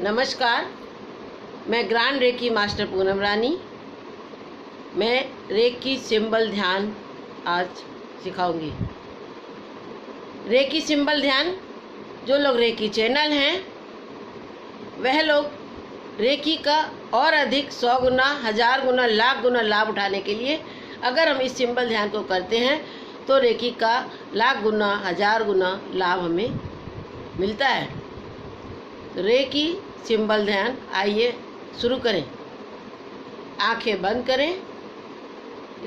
नमस्कार, मैं grand reiki master Poonam रानी। मैं रेकी सिंबल ध्यान आज सिखाऊंगी। रेकी सिंबल ध्यान जो लोग रेकी चैनल हैं वह लोग रेकी का और अधिक 100 गुना, 1000 गुना, लाख गुना लाभ उठाने के लिए अगर हम इस सिंबल ध्यान को करते हैं तो रेकी का लाख गुना, 1000 गुना लाभ हमें मिलता है। तो रेकी सिंबल ध्यान, आइए शुरू करें। आंखें बंद करें,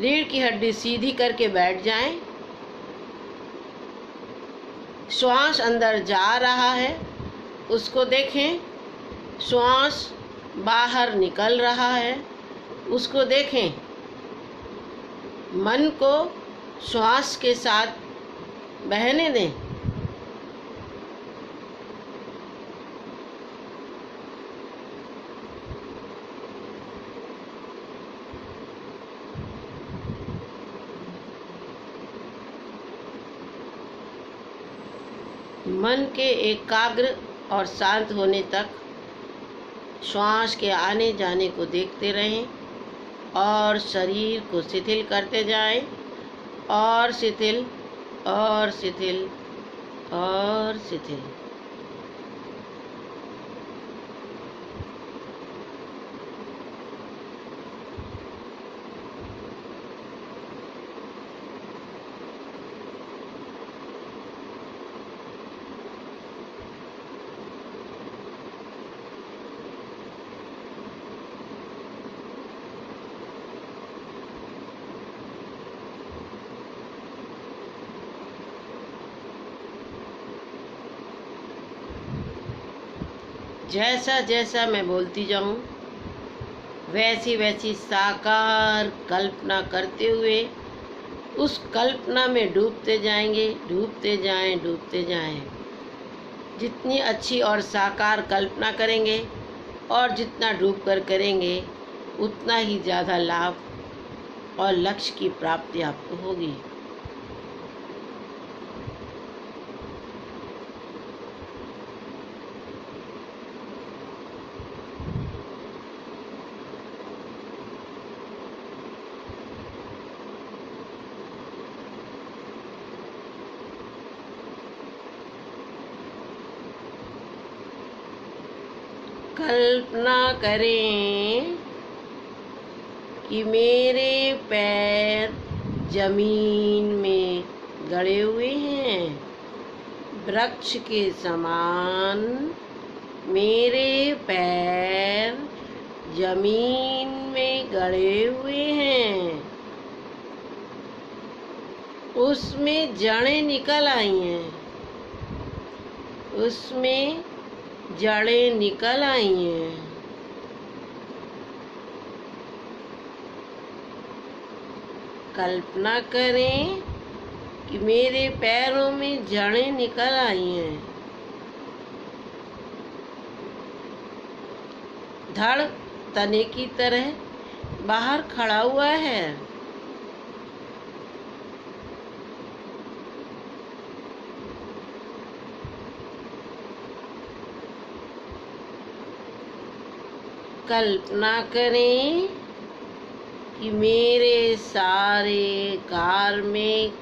रीढ़ की हड्डी सीधी करके बैठ जाएं। श्वास अंदर जा रहा है उसको देखें, श्वास बाहर निकल रहा है उसको देखें। मन को श्वास के साथ बहने दें। मन के एकाग्र और शांत होने तक श्वास के आने जाने को देखते रहें और शरीर को शिथिल करते जाएं और शिथिल और शिथिल और शिथिल। जैसा जैसा मैं बोलती जाऊं वैसी वैसी साकार कल्पना करते हुए उस कल्पना में डूबते जाएंगे, डूबते जाएं, डूबते जाएं। जितनी अच्छी और साकार कल्पना करेंगे और जितना डूब कर करेंगे उतना ही ज़्यादा लाभ और लक्ष्य की प्राप्ति आपको होगी। कल्पना करें कि मेरे पैर जमीन में गड़े हुए हैं, वृक्ष के समान मेरे पैर जमीन में गड़े हुए हैं। उसमें जड़ें निकल आई हैं, उसमें जड़ें निकल आई हैं। कल्पना करें कि मेरे पैरों में जड़ें निकल आई हैं। धड़ तने की तरह बाहर खड़ा हुआ है। कल्पना करें कि मेरे सारे कार्मिक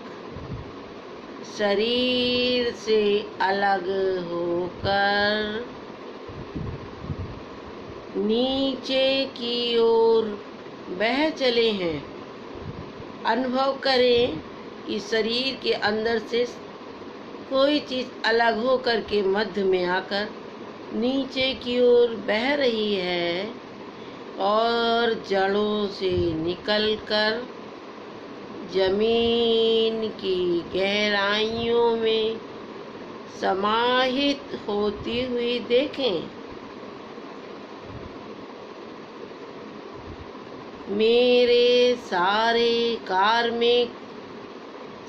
शरीर से अलग होकर नीचे की ओर बह चले हैं। अनुभव करें कि शरीर के अंदर से कोई चीज़ अलग होकर के मध्य में आकर नीचे की ओर बह रही है और जड़ों से निकलकर जमीन की गहराइयों में समाहित होती हुई देखें। मेरे सारे कार्मिक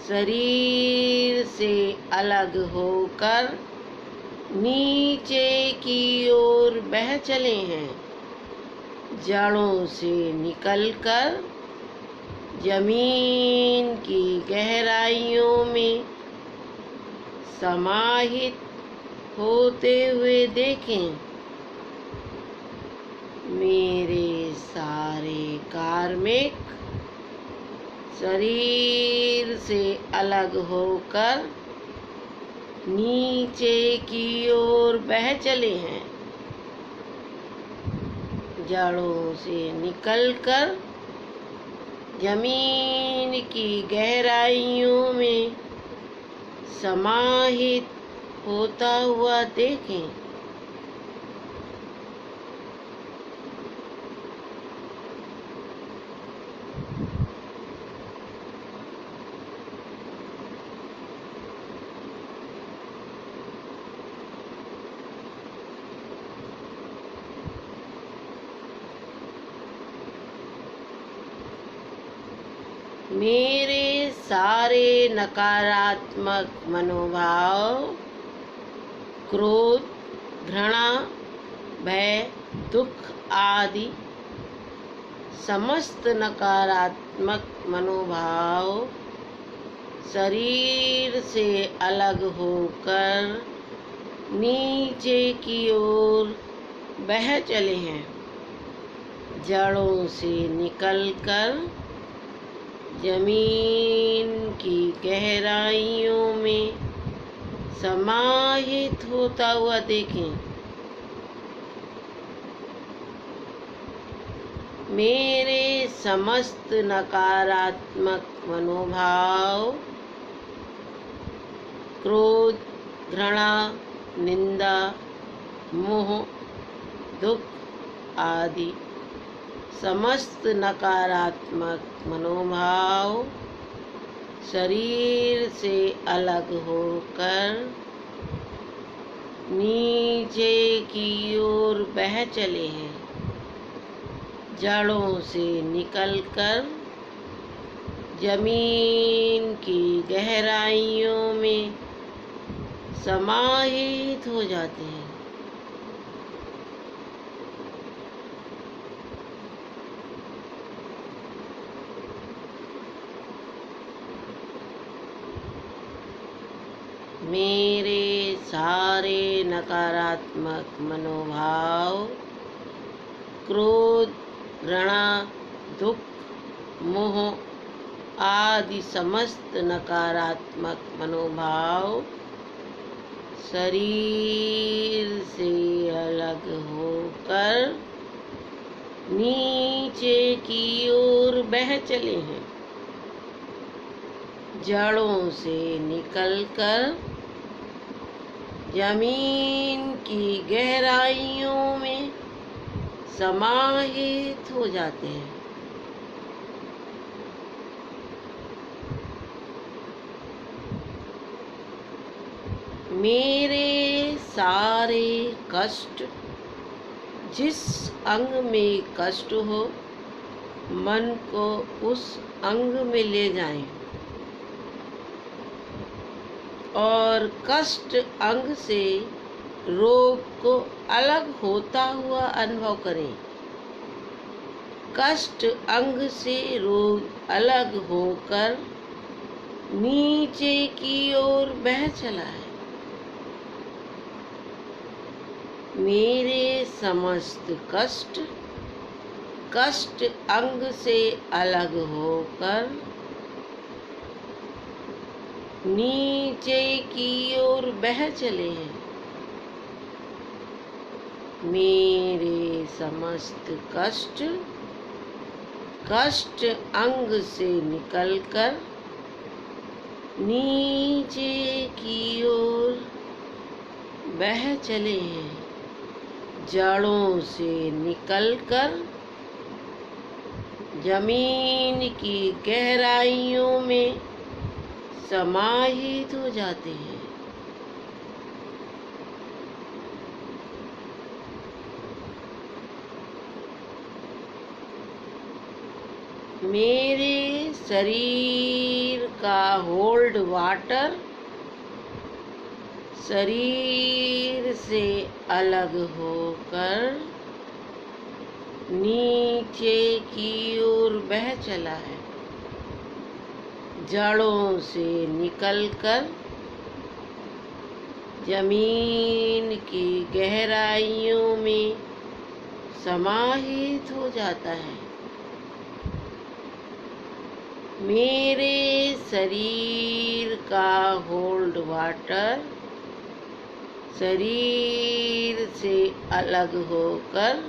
शरीर से अलग होकर नीचे की ओर बह चले हैं, जड़ों से निकलकर जमीन की गहराइयों में समाहित होते हुए देखें। मेरे सारे कार्मिक शरीर से अलग होकर नीचे की ओर बह चले हैं। जड़ों से निकलकर जमीन की गहराइयों में समाहित होता हुआ देखें। मेरे सारे नकारात्मक मनोभाव, क्रोध, घृणा, भय, दुख आदि समस्त नकारात्मक मनोभाव शरीर से अलग होकर नीचे की ओर बह चले हैं। जड़ों से निकलकर जमीन की गहराइयों में समाहित होता हुआ देखें। मेरे समस्त नकारात्मक मनोभाव, क्रोध, घृणा, निंदा, मोह, दुख आदि समस्त नकारात्मक मनोभाव शरीर से अलग होकर नीचे की ओर बह चले हैं। जड़ों से निकलकर जमीन की गहराइयों में समाहित हो जाते हैं। मेरे सारे नकारात्मक मनोभाव, क्रोध, घृणा, दुख, मोह आदि समस्त नकारात्मक मनोभाव शरीर से अलग होकर नीचे की ओर बह चले हैं। जड़ों से निकलकर जमीन की गहराइयों में समाहित हो जाते हैं। मेरे सारे कष्ट, जिस अंग में कष्ट हो, मन को उस अंग में ले जाएं और कष्ट अंग से रोग को अलग होता हुआ अनुभव करें। कष्ट अंग से रोग अलग होकर नीचे की ओर बह चला है। मेरे समस्त कष्ट, कष्ट अंग से अलग होकर नीचे की ओर बह चले हैं। मेरे समस्त कष्ट, कष्ट अंग से निकलकर नीचे की ओर बह चले हैं। जड़ों से निकलकर जमीन की गहराइयों में समाहित हो जाते हैं। मेरे शरीर का होल्ड वाटर शरीर से अलग होकर नीचे की ओर बह चला है। जड़ों से निकलकर जमीन की गहराइयों में समाहित हो जाता है। मेरे शरीर का होल्ड वाटर शरीर से अलग होकर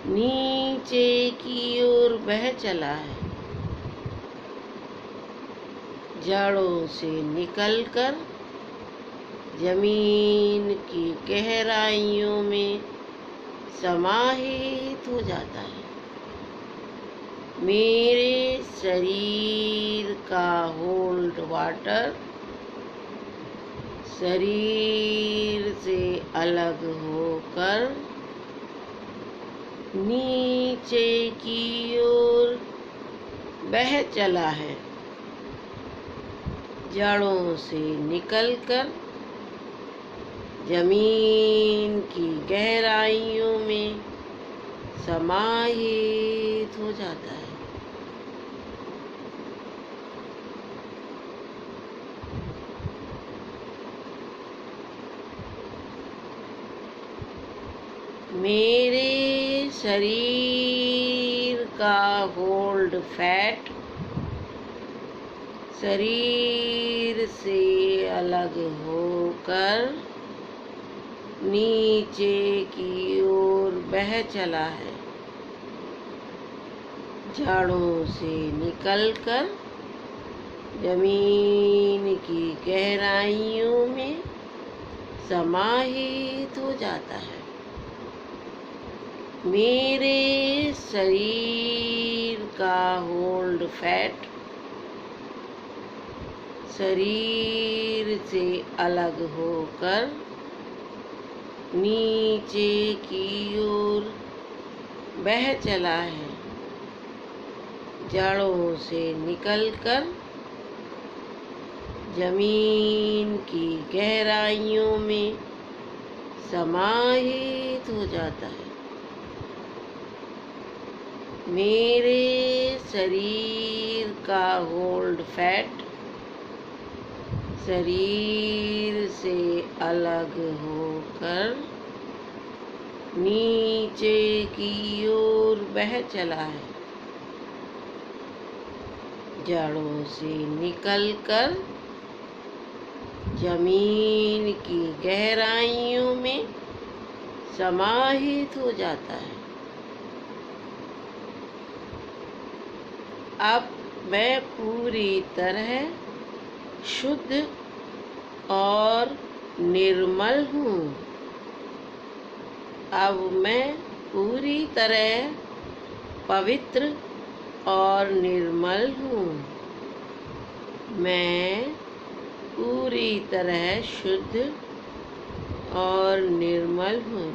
नीचे की ओर बह चला है। जड़ों से निकलकर जमीन की गहराइयों में समाहित हो जाता है। मेरे शरीर का होल्ड वाटर शरीर से अलग होकर नीचे की ओर बह चला है। जड़ों से निकलकर जमीन की गहराइयों में समाहित हो जाता है। मेरे शरीर का होल्ड फैट शरीर से अलग होकर नीचे की ओर बह चला है। जड़ों से निकलकर जमीन की गहराइयों में समाहित हो जाता है। मेरे शरीर का होल्ड फैट शरीर से अलग होकर नीचे की ओर बह चला है। जड़ों से निकलकर जमीन की गहराइयों में समाहित हो जाता है। मेरे शरीर का होल्ड फैट शरीर से अलग होकर नीचे की ओर बह चला है। जड़ों से निकलकर जमीन की गहराइयों में समाहित हो जाता है। अब मैं पूरी तरह शुद्ध और निर्मल हूँ। अब मैं पूरी तरह पवित्र और निर्मल हूँ। मैं पूरी तरह शुद्ध और निर्मल हूँ।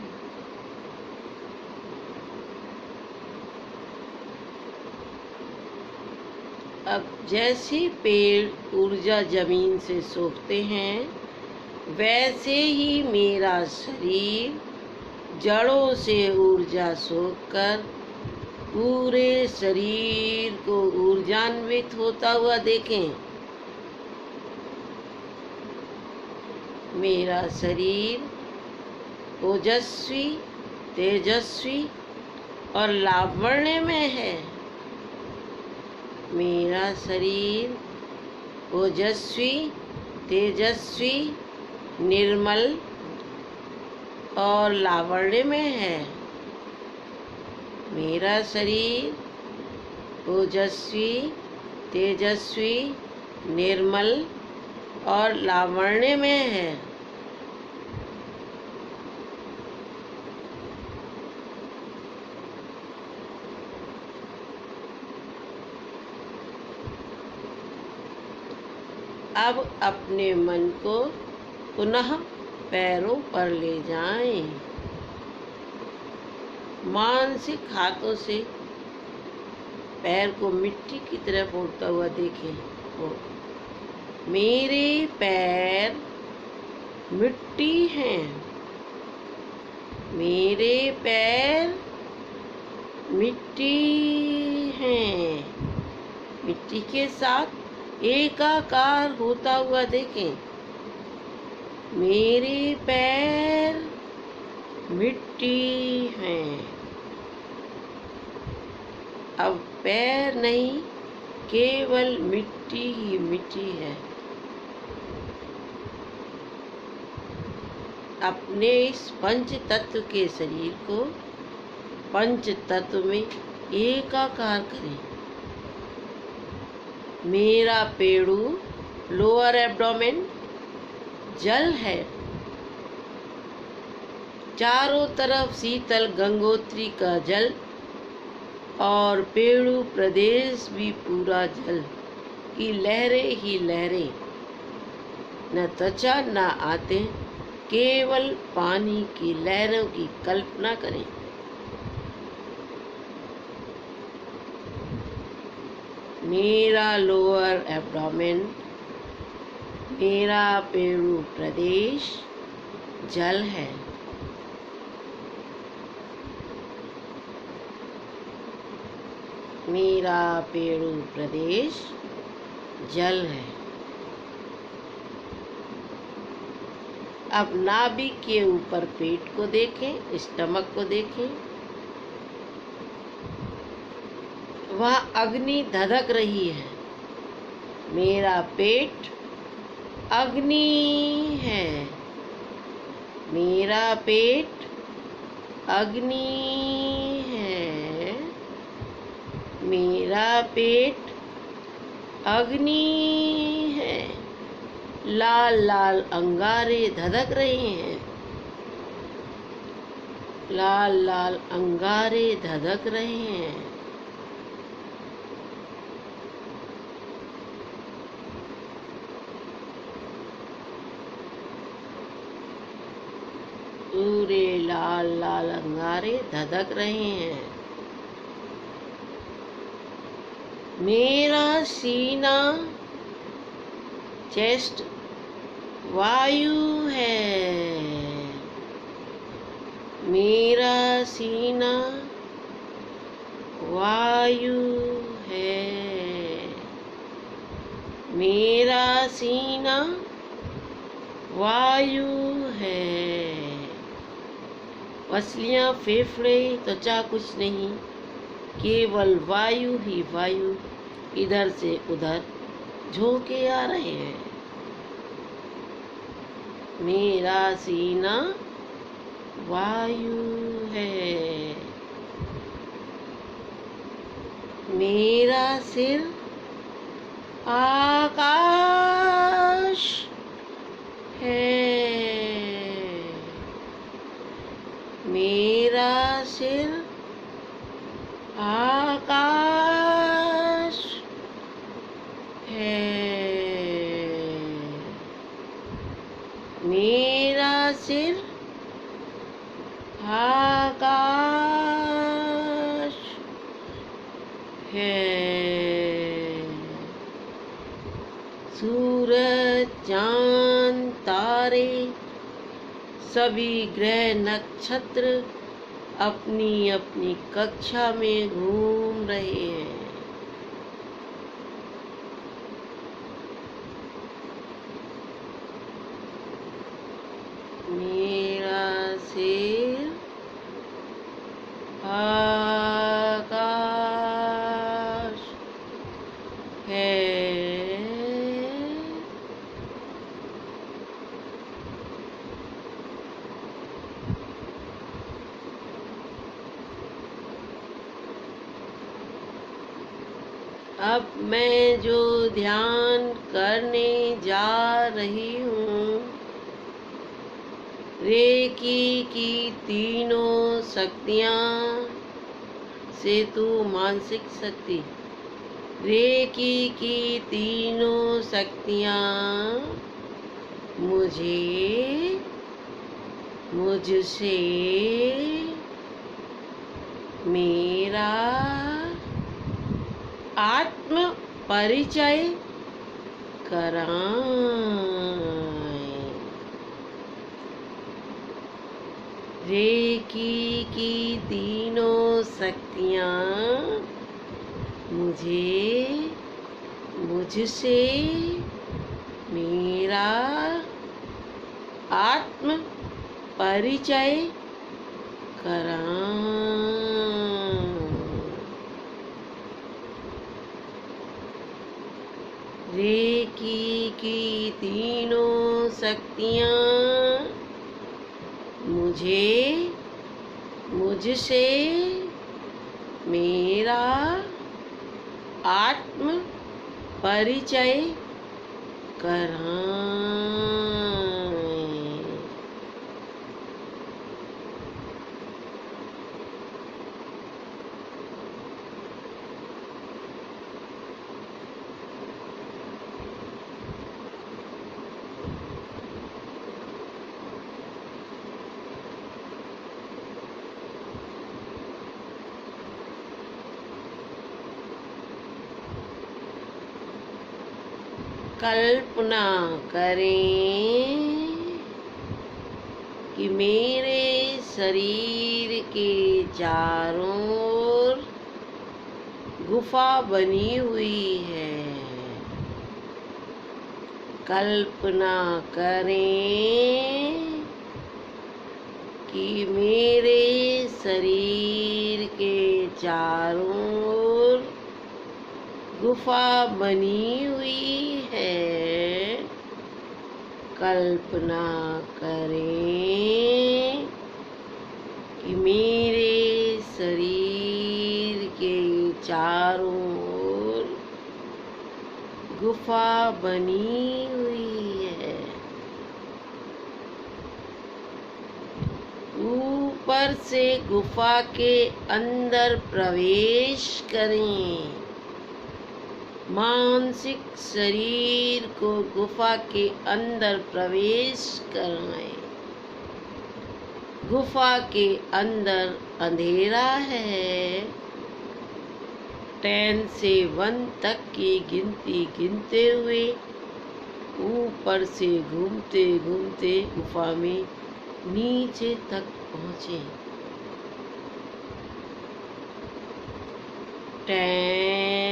अब जैसे पेड़ ऊर्जा जमीन से सोखते हैं, वैसे ही मेरा शरीर जड़ों से ऊर्जा सोखकर पूरे शरीर को ऊर्जान्वित होता हुआ देखें। मेरा शरीर ओजस्वी, तेजस्वी और लावण्यमय है। मेरा शरीर ओजस्वी, तेजस्वी, निर्मल और लावण्यमय है। मेरा शरीर ओजस्वी, तेजस्वी, निर्मल और लावण्यमय है। अब अपने मन को पुनः पैरों पर ले जाएं। मानसिक हाथों से पैर को मिट्टी की तरफ उड़ता हुआ देखें। मेरे पैर मिट्टी हैं। मेरे पैर मिट्टी हैं। मिट्टी के साथ एकाकार होता हुआ देखें। मेरे पैर मिट्टी हैं। अब पैर नहीं, केवल मिट्टी ही मिट्टी है। अपने इस पंच तत्व के शरीर को पंच तत्व में एकाकार करें। मेरा पेड़ू लोअर एब्डोमेन जल है। चारों तरफ शीतल गंगोत्री का जल और पेड़ू प्रदेश भी पूरा जल की लहरें ही लहरें। न त्वचा न आते, केवल पानी की लहरों की कल्पना करें। मेरा लोअर एब्डोमेन, मेरा पेड़ू प्रदेश जल है। मेरा पेड़ू प्रदेश जल है। अब नाभि के ऊपर पेट को देखें, स्टमक को देखें। वहाँ अग्नि धधक रही है। मेरा पेट अग्नि है। मेरा पेट अग्नि है। मेरा पेट अग्नि है। लाल लाल अंगारे धधक रहे हैं। लाल लाल अंगारे धधक रहे हैं। पूरे लाल लाल अंगारे धधक रहे हैं। मेरा सीना चेस्ट वायु है। मेरा सीना वायु है। मेरा सीना वायु है। पसलियाँ, फेफड़े, त्वचा कुछ नहीं, केवल वायु ही वायु इधर से उधर झोंके आ रहे हैं। मेरा सीना वायु है। मेरा सिर आकाश है। मेरा सिर आकाश है। मेरा सिर आकाश है। सूरज, चांद, तारे, सभी ग्रह नक्षत्र अपनी अपनी कक्षा में घूम रहे हैं। मेरा सिर आकाश है। अब मैं जो ध्यान करने जा रही हूँ, रेकी की तीनों शक्तियाँ से तू मानसिक शक्ति, रेकी की तीनों शक्तियाँ मुझसे मेरा आत्म परिचय कराएं। रेकी की तीनों शक्तियाँ मुझसे मेरा आत्म परिचय करां। रेकी की तीनों शक्तियाँ मुझसे मेरा आत्म परिचय कराएं। कल्पना करें कि मेरे शरीर के चारों ओर गुफा बनी हुई है। कल्पना करें कि मेरे शरीर के चारों ओर गुफा बनी हुई है। कल्पना करें कि मेरे शरीर के चारों ओर गुफा बनी हुई है। ऊपर से गुफा के अंदर प्रवेश करें। मानसिक शरीर को गुफा के अंदर प्रवेश कराएं। गुफा के अंदर अंधेरा है। 10 से 1 तक की गिनती गिनते हुए ऊपर से घूमते घूमते गुफा में नीचे तक पहुँचे। 10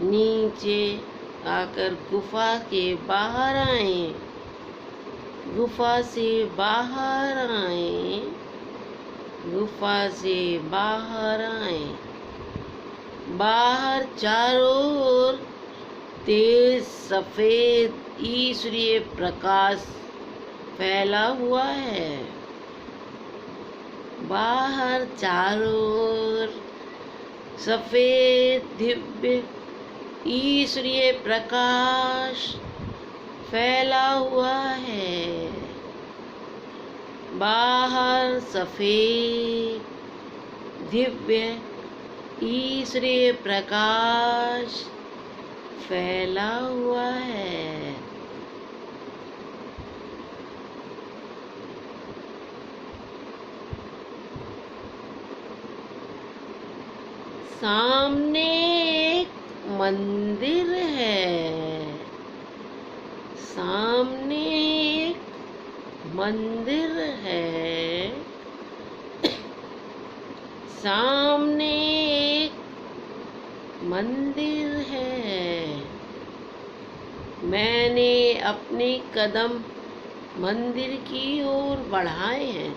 नीचे आकर गुफा के बाहर आए। गुफा से बाहर आए। गुफा से बाहर आए। बाहर चारों ओर तेज सफेद ईश्वरीय प्रकाश फैला हुआ है। बाहर चारों ओर सफेद दिव्य ईश्वरीय प्रकाश फैला हुआ है। बाहर सफेद दिव्य ईश्वरीय प्रकाश फैला हुआ है। सामने एक मंदिर है। सामने एक मंदिर है। सामने एक मंदिर है, मैंने अपने कदम मंदिर की ओर बढ़ाए हैं।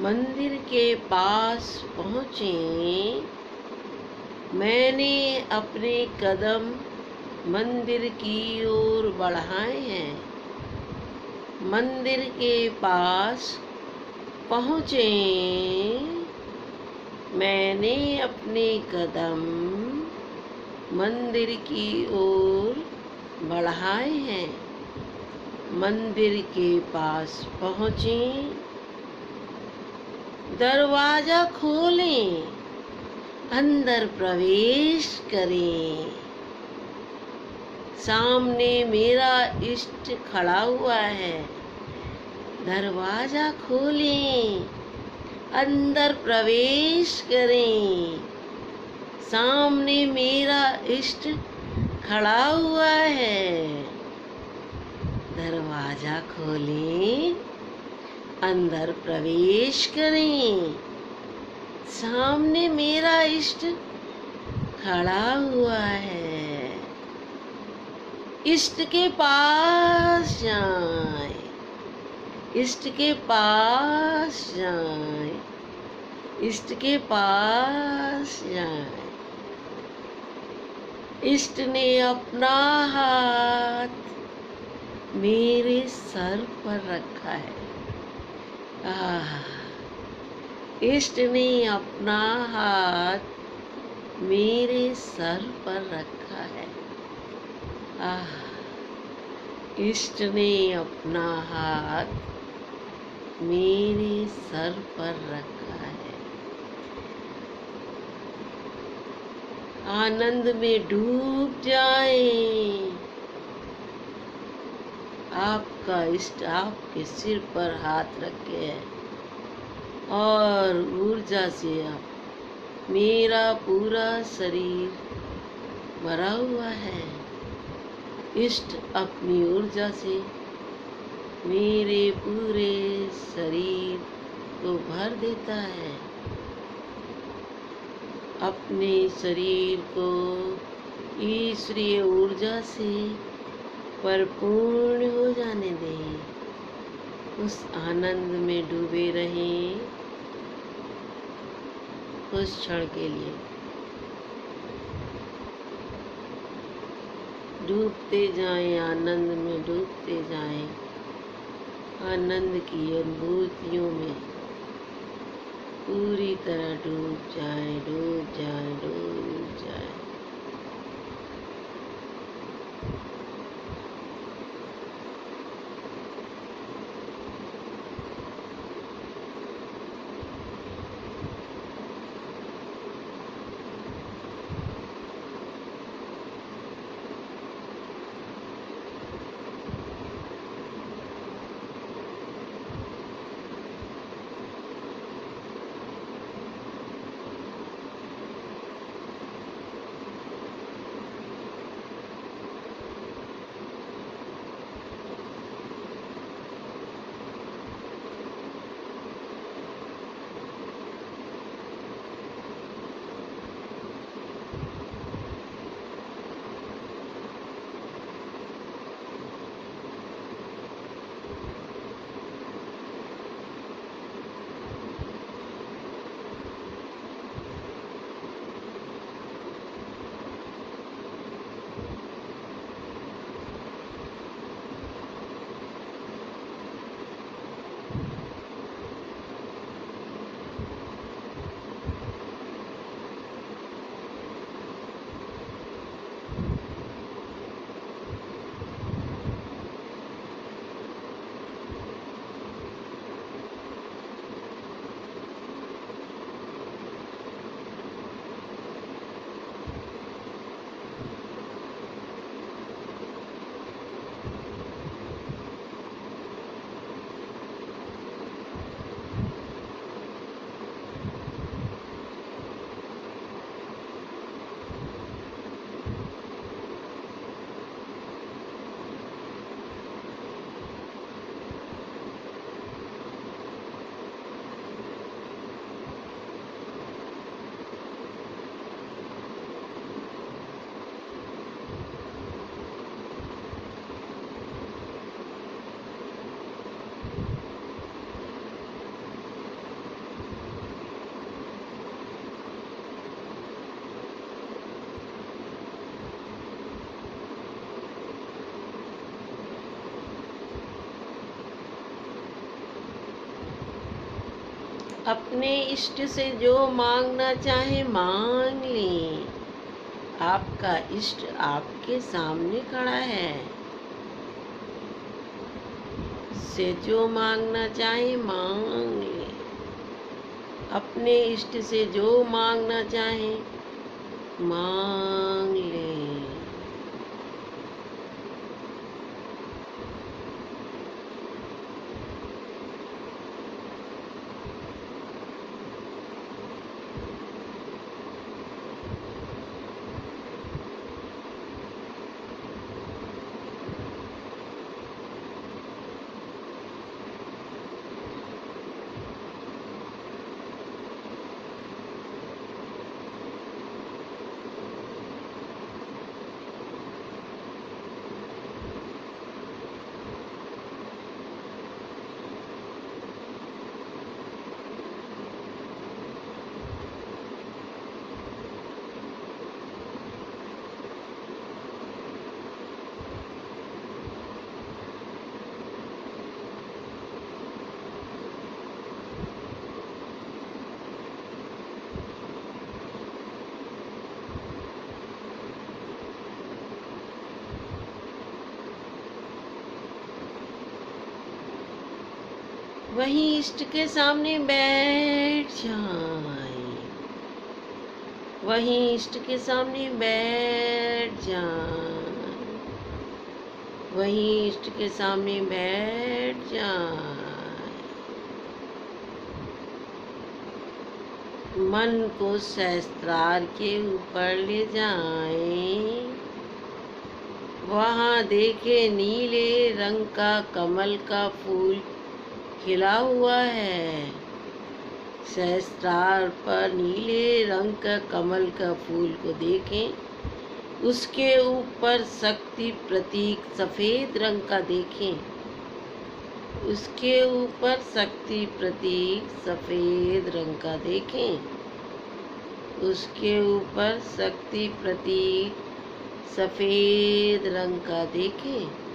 मंदिर के पास पहुँचे, मैंने अपने कदम मंदिर की ओर बढ़ाए हैं। मंदिर के पास पहुँचे, मैंने अपने कदम मंदिर की ओर बढ़ाए हैं। मंदिर के पास पहुँचे, दरवाजा खोलें, अंदर प्रवेश करें। सामने मेरा इष्ट खड़ा हुआ है। दरवाजा खोलें, अंदर प्रवेश करें। सामने मेरा इष्ट खड़ा हुआ है। दरवाजा खोलें, अंदर प्रवेश करें। सामने मेरा इष्ट खड़ा हुआ है। इष्ट के पास जाएं, इष्ट के पास जाएं, इष्ट के पास जाएं। इष्ट ने अपना हाथ मेरे सर पर रखा है। इष्ट ने अपना हाथ मेरे सर पर रखा है। इष्ट ने अपना हाथ मेरे सर पर रखा है। आनंद में डूब जाएं। आपका इष्ट आपके सिर पर हाथ रखे है और ऊर्जा से आप मेरा पूरा शरीर भरा हुआ है। इष्ट अपनी ऊर्जा से मेरे पूरे शरीर को भर देता है। अपने शरीर को ईश्वरीय ऊर्जा से परिपूर्ण हो जाने दें। उस आनंद में डूबे रहें कुछ क्षण के लिए। डूबते जाएं, आनंद में डूबते जाएं। आनंद की अनुभूतियों में पूरी तरह डूब जाएं, डूब जाएं, डूब जाएं। अपने इष्ट से जो मांगना चाहे मांग लें। आपका इष्ट आपके सामने खड़ा है। से जो मांगना चाहे मांग लें। अपने इष्ट से जो मांगना चाहे मांग लें। वहीं इष्ट के सामने बैठ जाए। वहीं इष्ट के सामने बैठ जाए। वहीं इष्ट के सामने बैठ जाए। मन को सहस्त्रार के ऊपर ले जाएं। वहाँ देखे नीले रंग का कमल का फूल खिला हुआ है। सहस्त्रार पर नीले रंग का कमल का फूल को देखें। उसके ऊपर शक्ति प्रतीक सफेद रंग का देखें। उसके ऊपर शक्ति प्रतीक सफेद रंग का देखें। उसके ऊपर शक्ति प्रतीक सफेद रंग का देखें।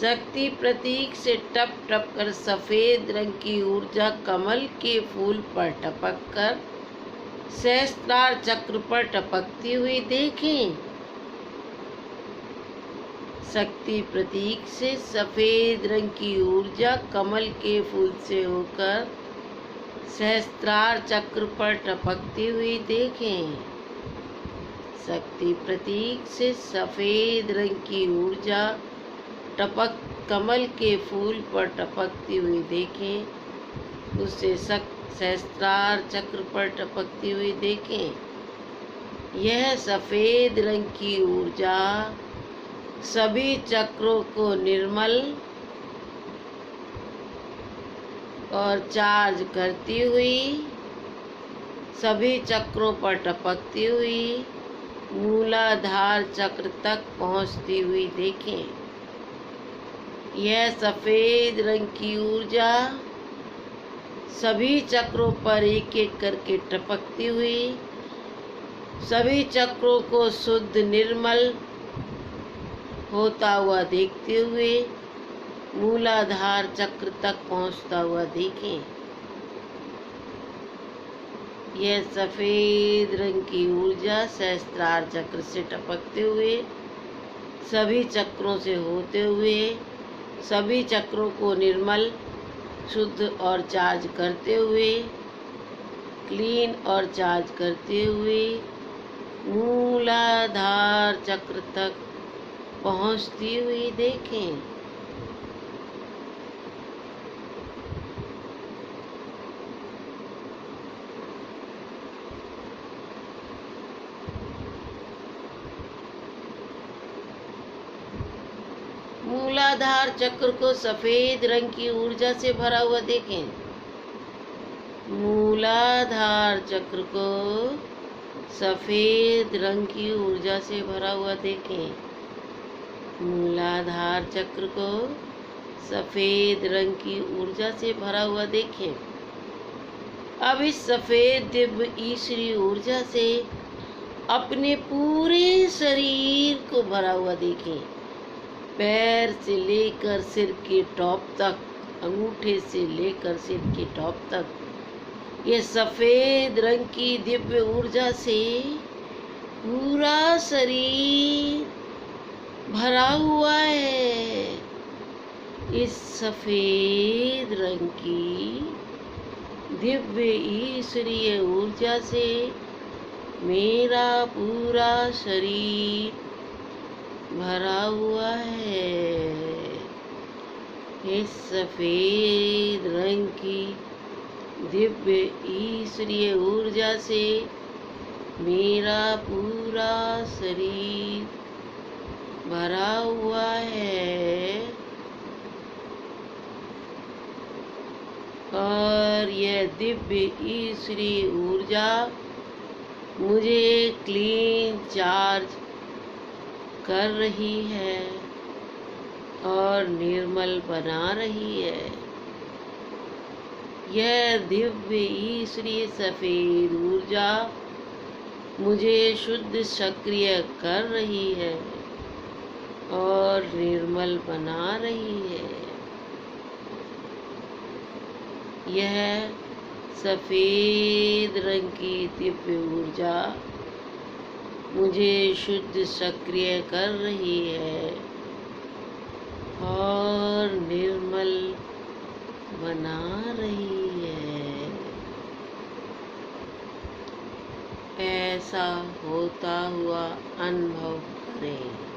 शक्ति प्रतीक से टप टप कर सफेद रंग की ऊर्जा कमल के फूल पर टपक कर सहस्त्रार चक्र पर टपकती हुई देखें। शक्ति प्रतीक से सफेद रंग की ऊर्जा कमल के फूल से होकर सहस्त्रार चक्र पर टपकती हुई देखें। शक्ति प्रतीक से सफेद रंग की ऊर्जा कमल के फूल पर टपकती हुई देखें। उसे सहस्त्रार चक्र पर टपकती हुई देखें। यह सफेद रंग की ऊर्जा सभी चक्रों को निर्मल और चार्ज करती हुई सभी चक्रों पर टपकती हुई मूलाधार चक्र तक पहुंचती हुई देखें। यह सफेद रंग की ऊर्जा सभी चक्रों पर एक एक करके टपकती हुई सभी चक्रों को शुद्ध निर्मल होता हुआ देखते हुए मूलाधार चक्र तक पहुंचता हुआ देखें। यह सफेद रंग की ऊर्जा सहस्त्रार चक्र से टपकते हुए सभी चक्रों से होते हुए सभी चक्रों को निर्मल शुद्ध और चार्ज करते हुए क्लीन और चार्ज करते हुए मूलाधार चक्र तक पहुंचती हुई देखें। मूलाधार चक्र को सफेद रंग की ऊर्जा से भरा हुआ देखें। मूलाधार चक्र को सफेद रंग की ऊर्जा से भरा हुआ देखें। मूलाधार चक्र को सफेद रंग की ऊर्जा से भरा हुआ देखें। अब इस सफेद दिव्य ईश्वरी ऊर्जा से अपने पूरे शरीर को भरा हुआ देखें। पैर से लेकर सिर के टॉप तक, अंगूठे से लेकर सिर के टॉप तक ये सफेद रंग की दिव्य ऊर्जा से पूरा शरीर भरा हुआ है। इस सफेद रंग की दिव्य ईश्वरीय ऊर्जा से मेरा पूरा शरीर भरा हुआ है। इस सफेद रंग की दिव्य ईश्वरीय ऊर्जा से मेरा पूरा शरीर भरा हुआ है और यह दिव्य ईश्वरीय ऊर्जा मुझे क्लीन चार्ज कर रही है और निर्मल बना रही है। यह दिव्य ईश्वरीय सफेद ऊर्जा मुझे शुद्ध सक्रिय कर रही है और निर्मल बना रही है। यह सफेद रंग की दिव्य ऊर्जा मुझे शुद्ध सक्रिय कर रही है और निर्मल बना रही है। ऐसा होता हुआ अनुभव करें।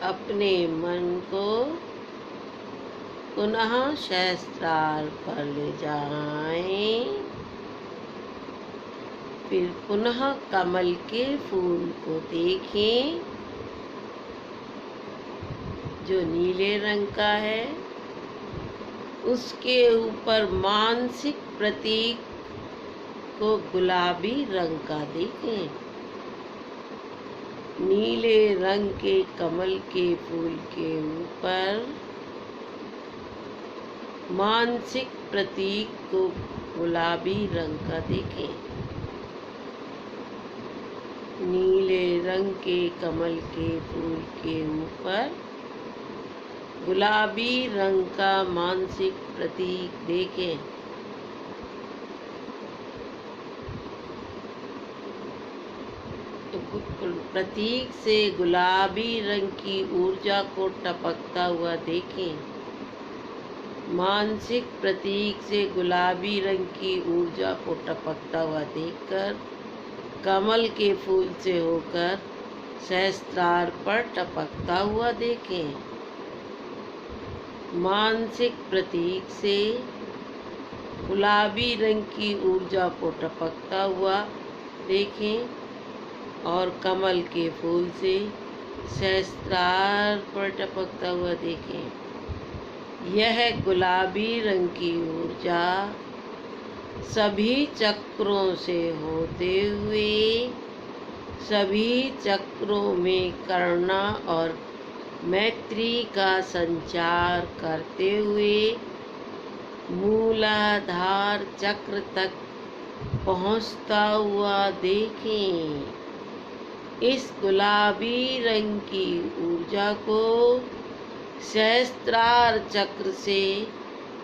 अपने मन को पुनः सहस्त्रार पर ले जाएं। फिर पुनः कमल के फूल को देखें जो नीले रंग का है। उसके ऊपर मानसिक प्रतीक को गुलाबी रंग का देखें। नीले रंग के कमल के फूल के ऊपर मानसिक प्रतीक को गुलाबी रंग का देखें। नीले रंग के कमल के फूल के ऊपर गुलाबी रंग का मानसिक प्रतीक देखें। प्रतीक से गुलाबी रंग की ऊर्जा को टपकता हुआ देखें। मानसिक प्रतीक से गुलाबी रंग की ऊर्जा को टपकता हुआ देखकर कमल के फूल से होकर सहस्त्रार पर टपकता हुआ देखें। मानसिक प्रतीक से गुलाबी रंग की ऊर्जा को टपकता हुआ देखें और कमल के फूल से सहस्त्रार पर टपकता हुआ देखें। यह गुलाबी रंग की ऊर्जा सभी चक्रों से होते हुए सभी चक्रों में करुणा और मैत्री का संचार करते हुए मूलाधार चक्र तक पहुंचता हुआ देखें। इस गुलाबी रंग की ऊर्जा को सहस्त्रार चक्र से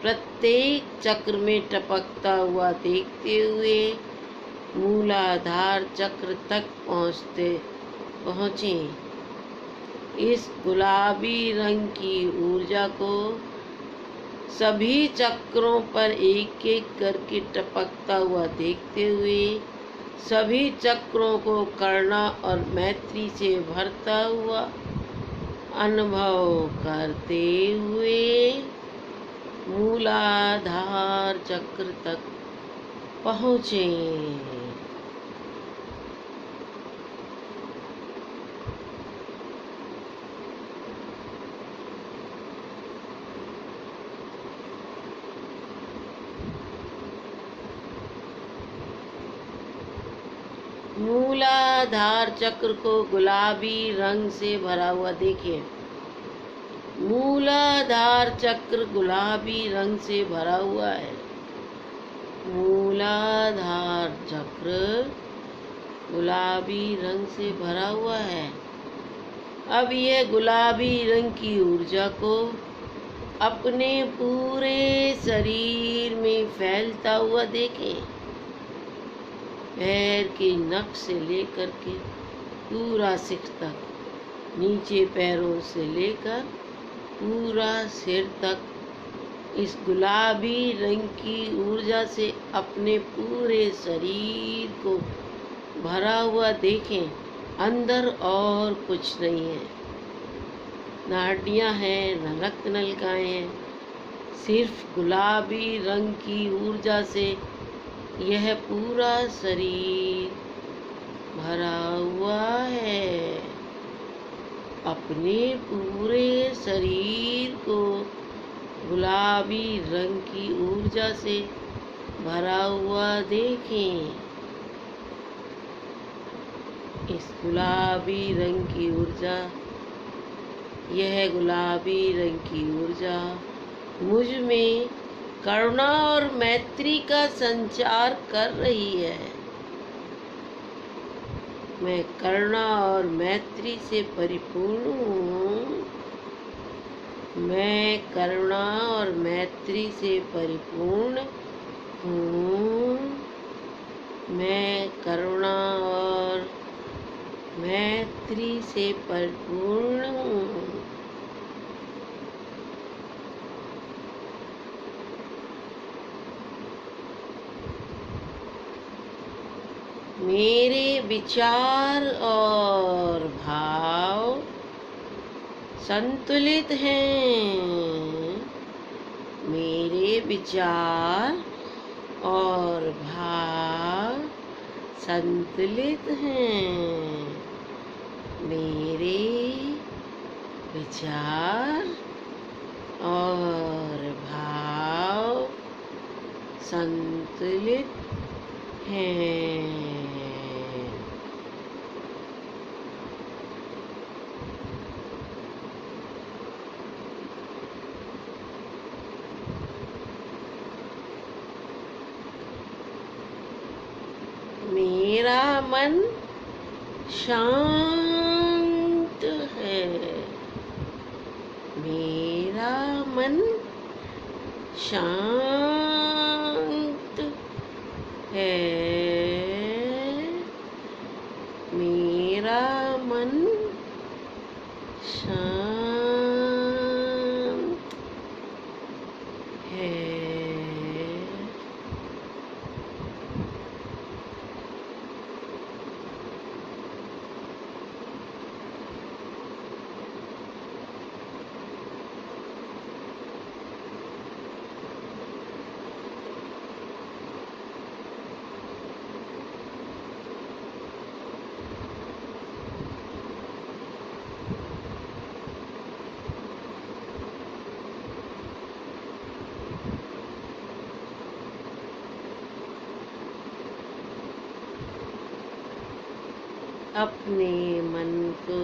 प्रत्येक चक्र में टपकता हुआ देखते हुए मूलाधार चक्र तक पहुँचे। इस गुलाबी रंग की ऊर्जा को सभी चक्रों पर एक एक करके टपकता हुआ देखते हुए सभी चक्रों को करुणा और मैत्री से भरता हुआ अनुभव करते हुए मूलाधार चक्र तक पहुँचे। मूलाधार चक्र को गुलाबी रंग से भरा हुआ देखिए। मूलाधार चक्र गुलाबी रंग से भरा हुआ है। मूलाधार चक्र गुलाबी रंग से भरा हुआ है। अब यह गुलाबी रंग की ऊर्जा को अपने पूरे शरीर में फैलता हुआ देखें। पैर के नख से लेकर के पूरा सिर तक, नीचे पैरों से लेकर पूरा सिर तक इस गुलाबी रंग की ऊर्जा से अपने पूरे शरीर को भरा हुआ देखें। अंदर और कुछ नहीं है, न हड्डियाँ हैं, न रक्त नलिकाएं हैं, सिर्फ गुलाबी रंग की ऊर्जा से यह पूरा शरीर भरा हुआ है। अपने पूरे शरीर को गुलाबी रंग की ऊर्जा से भरा हुआ देखें। इस गुलाबी रंग की ऊर्जा, यह गुलाबी रंग की ऊर्जा मुझ में करुणा और मैत्री का संचार कर रही है। मैं करुणा और मैत्री से परिपूर्ण हूँ। मैं करुणा और मैत्री से परिपूर्ण हूँ। मैं करुणा और मैत्री से परिपूर्ण हूँ। मेरे विचार और भाव संतुलित हैं। मेरे विचार और भाव संतुलित हैं। मेरे विचार और भाव संतुलित हैं। मेरा मन शांत है। मेरा मन शांत है। मेरा मन शांत है। अपने मन को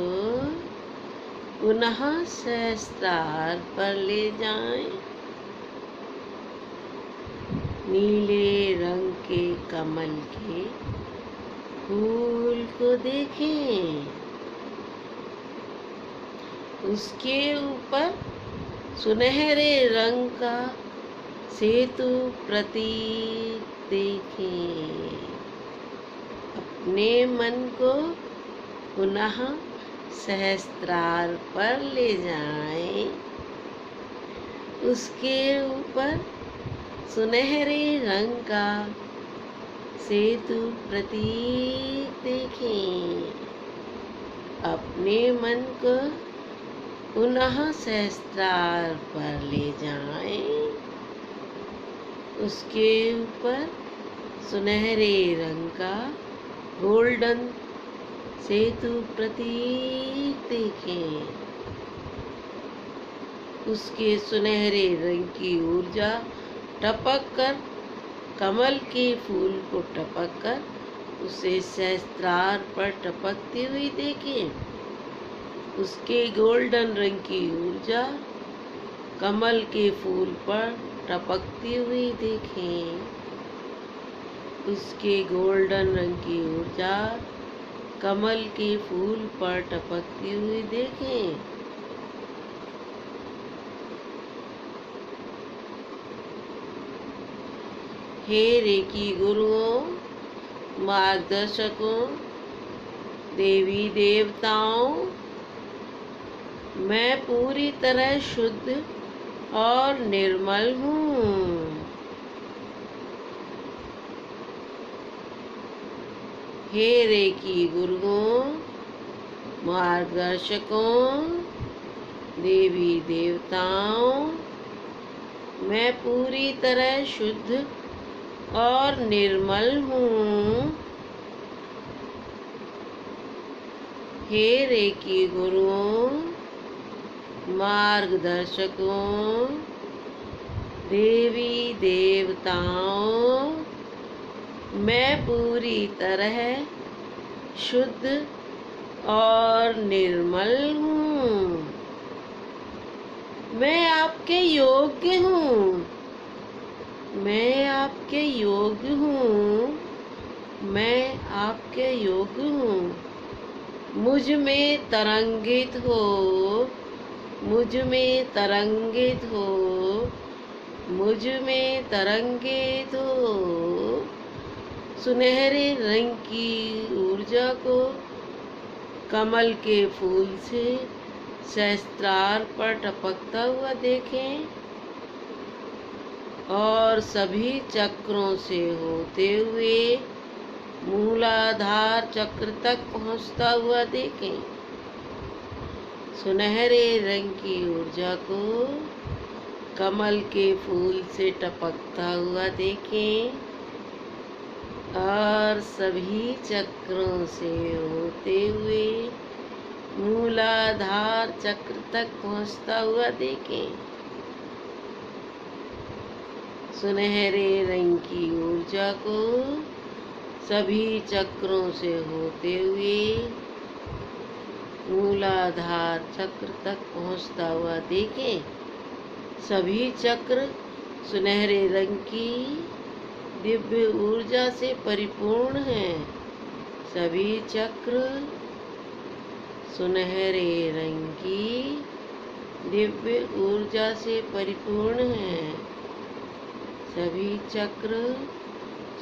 पुनः सहस्त्रार पर ले जाएं। नीले रंग के कमल के फूल को देखें। उसके ऊपर सुनहरे रंग का सेतु प्रतीक देखें। अपने मन को पुनः सहस्त्रार पर ले जाएं। उसके ऊपर सुनहरे रंग का सेतु प्रतीक देखें। अपने मन को पुनः सहस्त्रार पर ले जाएं। उसके ऊपर सुनहरे रंग का गोल्डन सेतु प्रतीक देखें। उसके सुनहरे रंग की ऊर्जा टपक कर कमल के फूल को टपक कर उसे सहस्त्रार पर टपकती हुई देखें। उसके गोल्डन रंग की ऊर्जा कमल के फूल पर टपकती हुई देखें। उसके गोल्डन रंग की ऊर्जा कमल के फूल पर टपकती हुई देखें। हे रेकी गुरुओं, मार्गदर्शकों, देवी देवताओं, मैं पूरी तरह शुद्ध और निर्मल हूँ। हे रेकी गुरुओं, मार्गदर्शकों, देवी देवताओं, मैं पूरी तरह शुद्ध और निर्मल हूँ। हे रेकी गुरुओं, मार्गदर्शकों, देवी देवताओं, मैं पूरी तरह शुद्ध और निर्मल हूँ। मैं आपके योग्य हूँ। मैं आपके योग्य हूँ। मैं आपके योग्य हूँ। मुझ में तरंगित हो। मुझ में तरंगित हो। मुझ में तरंगित हो। सुनहरे रंग की ऊर्जा को कमल के फूल से सहस्त्रार पर टपकता हुआ देखें और सभी चक्रों से होते हुए मूलाधार चक्र तक पहुंचता हुआ देखें। सुनहरे रंग की ऊर्जा को कमल के फूल से टपकता हुआ देखें और सभी चक्रों से होते हुए मूलाधार चक्र तक पहुंचता हुआ देखें। सुनहरे रंग की ऊर्जा को सभी चक्रों से होते हुए मूलाधार चक्र तक पहुंचता हुआ देखें। सभी चक्र सुनहरे रंग की दिव्य ऊर्जा से परिपूर्ण हैं। सभी चक्र सुनहरे रंग की दिव्य ऊर्जा से परिपूर्ण हैं। सभी चक्र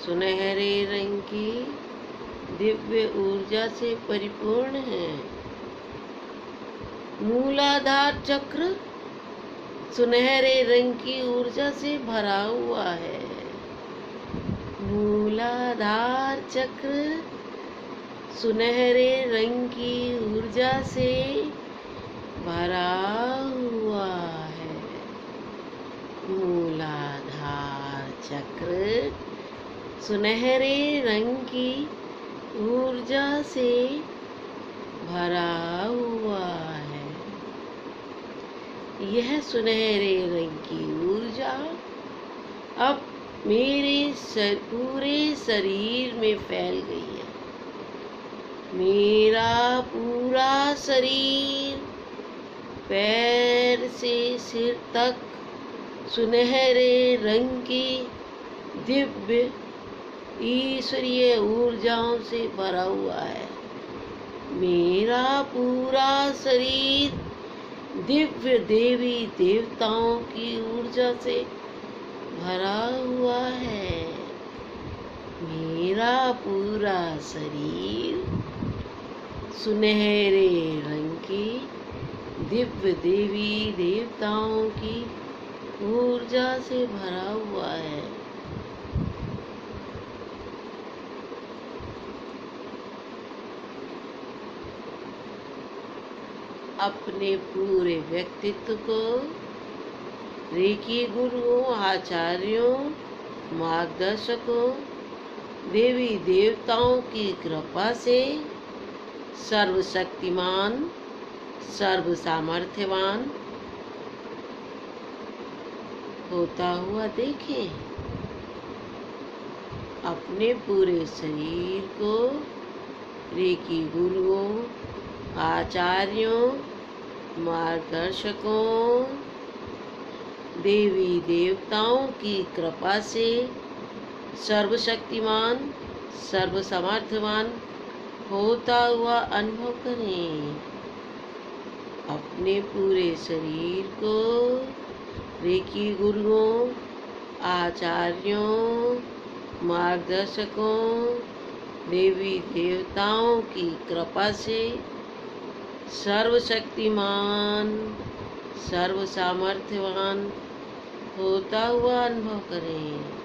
सुनहरे रंग की दिव्य ऊर्जा से परिपूर्ण हैं। मूलाधार चक्र सुनहरे रंग की ऊर्जा से भरा हुआ है। मूलाधार चक्र सुनहरे रंग की ऊर्जा से भरा हुआ है। मूलाधार चक्र सुनहरे रंग की ऊर्जा से भरा हुआ है। यह सुनहरे रंग की ऊर्जा अब मेरे पूरे शरीर में फैल गई है। मेरा पूरा शरीर पैर से सिर तक सुनहरे रंग की दिव्य ईश्वरीय ऊर्जाओं से भरा हुआ है। मेरा पूरा शरीर दिव्य देवी देवताओं की ऊर्जा से भरा हुआ है। मेरा पूरा शरीर सुनहरे रंग की दिव्य देवी देवताओं की ऊर्जा से भरा हुआ है। अपने पूरे व्यक्तित्व को रेकी गुरुओं, आचार्यों, मार्गदर्शकों, देवी देवताओं की कृपा से सर्वशक्तिमान, सर्व सामर्थ्यवान होता हुआ देखें। अपने पूरे शरीर को रेकी गुरुओं, आचार्यों, मार्गदर्शकों, देवी देवताओं की कृपा से सर्वशक्तिमान, सर्वसमर्थवान होता हुआ अनुभव करें। अपने पूरे शरीर को रेकी गुरुओं, आचार्यों, मार्गदर्शकों, देवी देवताओं की कृपा से सर्वशक्तिमान, सर्वसामर्थ्यवान होता हुआ अनुभव करें।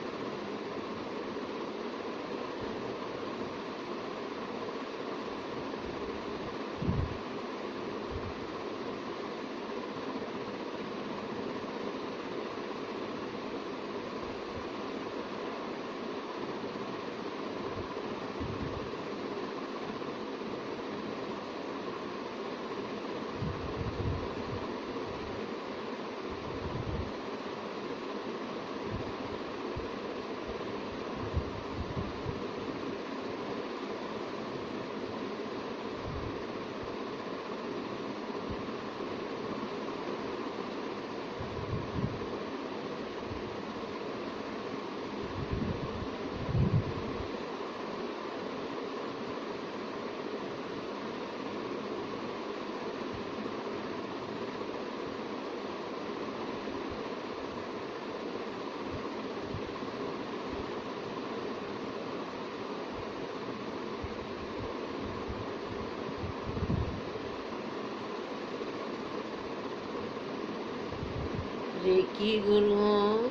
रेकी गुरुओं,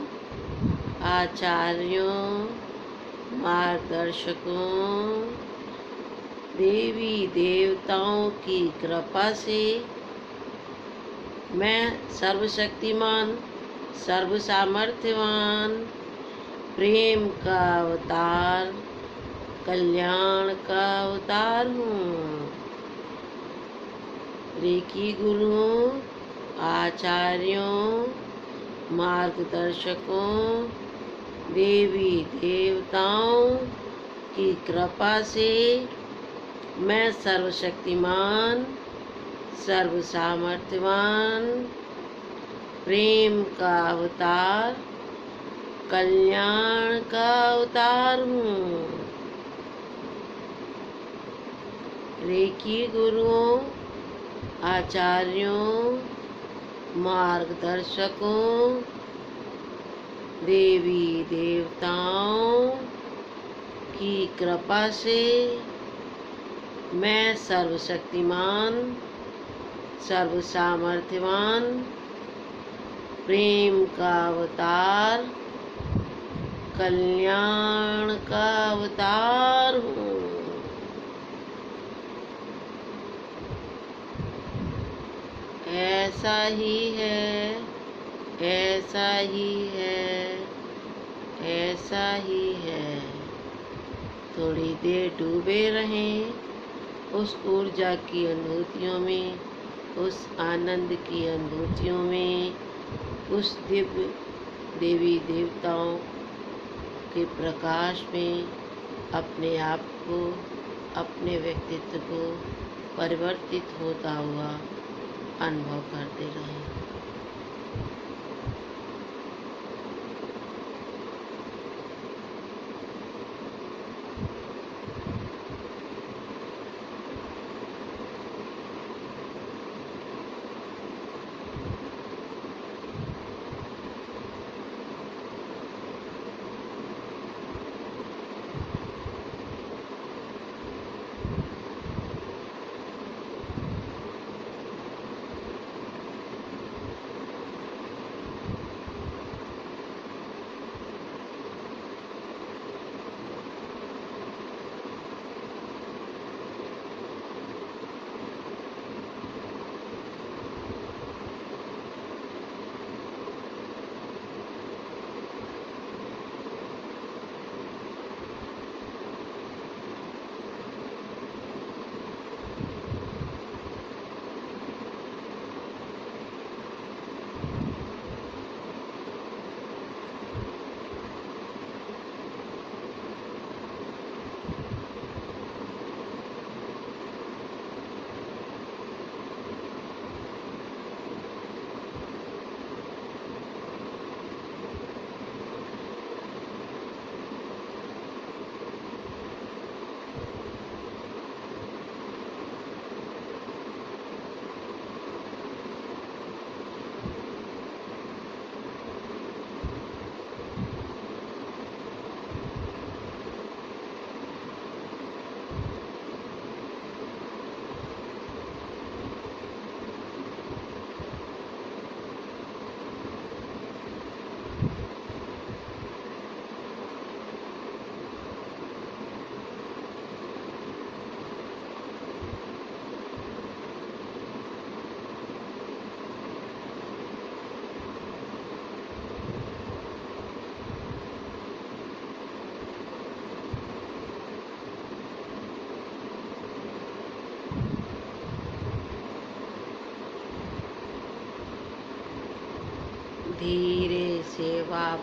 आचार्यों, मार्गदर्शकों, देवी देवताओं की कृपा से मैं सर्वशक्तिमान, सर्वसामर्थ्यवान, प्रेम का अवतार, कल्याण का अवतार हूँ। रेकी गुरुओं, आचार्यों, मार्गदर्शकों, देवी देवताओं की कृपा से मैं सर्वशक्तिमान, सर्वसामर्थ्यवान, प्रेम का अवतार, कल्याण का अवतार हूँ। रेकी गुरुओं, आचार्यों, मार्गदर्शकों, देवी देवताओं की कृपा से मैं सर्वशक्तिमान, सर्वसामर्थ्यवान, प्रेम का अवतार, कल्याण का अवतार हूँ। ऐसा ही है, ऐसा ही है, ऐसा ही है। थोड़ी देर डूबे रहें उस ऊर्जा की अनुभूतियों में, उस आनंद की अनुभूतियों में, उस दिव्य देवी देवताओं के प्रकाश में अपने आप को, अपने व्यक्तित्व को परिवर्तित होता हुआ अनुभव करते रहें।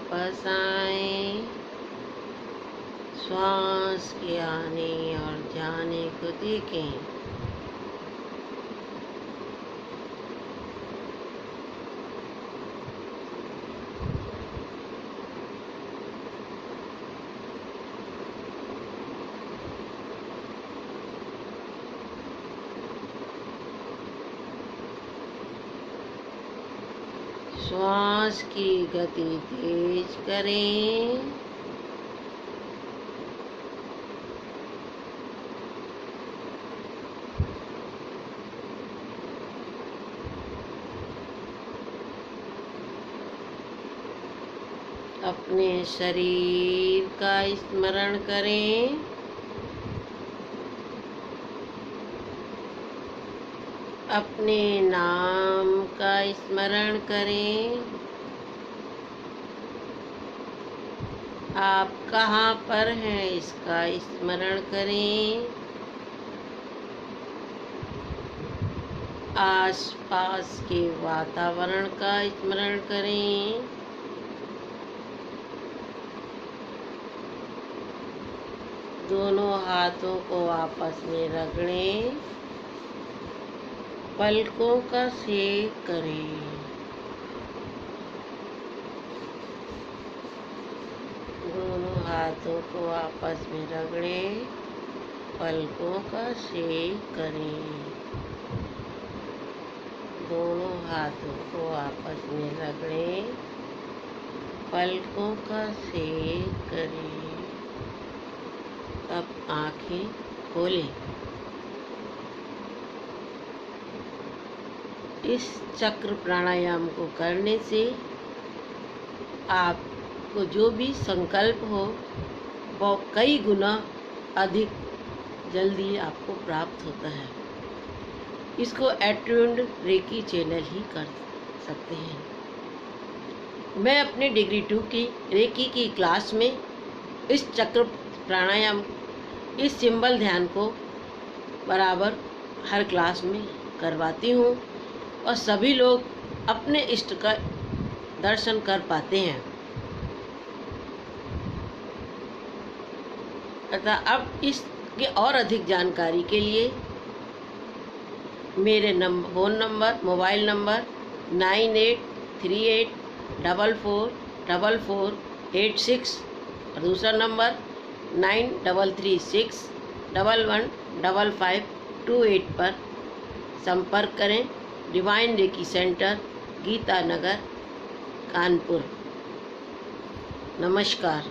वापस आए, श्वास के आने और जाने को देखें। श्वास की गति तेज करें। अपने शरीर का स्मरण करें। अपने नाम का स्मरण करें। आप कहाँ पर हैं इसका स्मरण करें। आसपास के वातावरण का स्मरण करें। दोनों हाथों को आपस में रगड़ें। पलकों का सेक करें। दोनों हाथों को आपस में रगड़ें। पलकों का सेक करें। दोनों हाथों को आपस में रगड़ें। पलकों का सेक करें। अब आँखें खोलें। इस चक्र प्राणायाम को करने से आपको जो भी संकल्प हो वो कई गुना अधिक जल्दी आपको प्राप्त होता है। इसको एट्यून्ड रेकी चैनल ही कर सकते हैं। मैं अपने डिग्री 2 की रेकी की क्लास में इस चक्र प्राणायाम, इस सिंबल ध्यान को बराबर हर क्लास में करवाती हूँ और सभी लोग अपने इष्ट का दर्शन कर पाते हैं। तथा अब इसके और अधिक जानकारी के लिए मेरे फ़ोन नंबर, मोबाइल नंबर 9838444486 और दूसरा नंबर 9336115528 पर संपर्क करें। डिवाइन रेकी सेंटर, गीता नगर, कानपुर। नमस्कार।